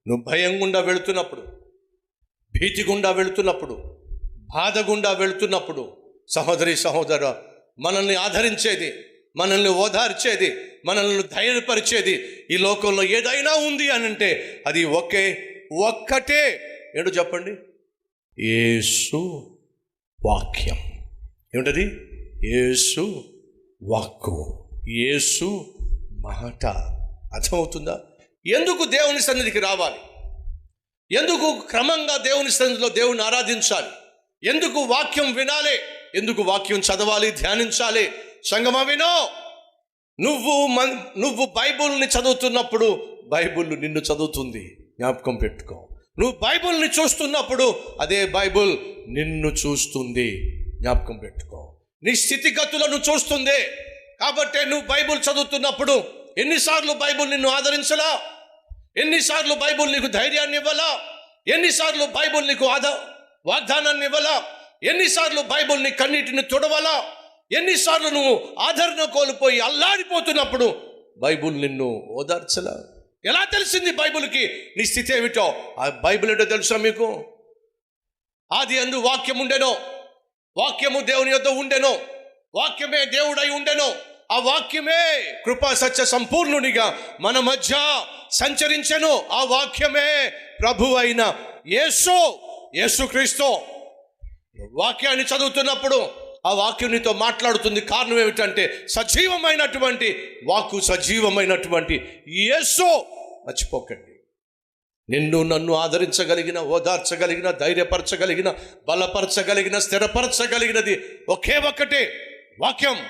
నువ్వు భయం గుండా వెళుతున్నప్పుడు, భీతి గుండా వెళుతున్నప్పుడు, బాధ గుండా వెళుతున్నప్పుడు, సహోదరి సహోదర, మనల్ని ఆదరించేది, మనల్ని ఓదార్చేది, మనల్ని ధైర్యపరిచేది ఈ లోకంలో ఏదైనా ఉంది అని అంటే అది ఒక్కటే. ఏంటో చెప్పండి? యేసు వాక్యం. ఏమిటది? యేసు వాక్కు, యేసు మాట. అర్థమవుతుందా? ఎందుకు దేవుని సన్నిధికి రావాలి? ఎందుకు క్రమంగా దేవుని సన్నిధిలో దేవుని ఆరాధించాలి? ఎందుకు వాక్యం వినాలి? ఎందుకు వాక్యం చదవాలి, ధ్యానించాలి? సంగమా వినో, నువ్వు బైబుల్ని చదువుతున్నప్పుడు బైబుల్ నిన్ను చదువుతుంది. జ్ఞాపకం పెట్టుకో. నువ్వు బైబుల్ని చూస్తున్నప్పుడు అదే బైబుల్ నిన్ను చూస్తుంది. జ్ఞాపకం పెట్టుకో. నీ స్థితిగతులను చూస్తుంది. కాబట్టి నువ్వు బైబుల్ చదువుతున్నప్పుడు ఎన్నిసార్లు బైబుల్ నిన్ను ఆదరించలా? ఎన్నిసార్లు బైబుల్ నీకు ధైర్యాన్ని ఇవ్వాలా? ఎన్నిసార్లు బైబుల్ నీకు వాగ్దానాన్ని ఇవ్వాలా? ఎన్నిసార్లు బైబుల్ నీ కన్నీటిని తుడవాలా? ఎన్నిసార్లు నువ్వు ఆదరణ కోల్పోయి అల్లాడిపోతున్నప్పుడు బైబుల్ నిన్ను ఓదార్చలా? ఎలా తెలిసింది బైబుల్కి నీ స్థితి ఏమిటో? ఆ బైబిల్ ఏంటో తెలుసా మీకు? ఆది అందు వాక్యం ఉండెనో, వాక్యము దేవుని యొద్ద ఉండెనో, వాక్యమే దేవుడై ఉండెనో, ఆ వాక్యమే కృపా సత్య సంపూర్ణునిగా మన మధ్య సంచరించెను. ఆ వాక్యమే ప్రభు అయిన యేసుక్రీస్తు. వాక్యాన్ని చదువుతున్నప్పుడు ఆ వాక్యం నీతో మాట్లాడుతుంది. కారణం ఏమిటంటే సజీవమైనటువంటి వాక్కు, సజీవమైనటువంటి యేసు. మర్చిపోకండి. నిన్ను నన్ను ఆదరించగలిగిన, ఓదార్చగలిగిన, ధైర్యపరచగలిగిన, బలపరచగలిగిన, స్థిరపరచగలిగినది ఒకే ఒక్కటే వాక్యం.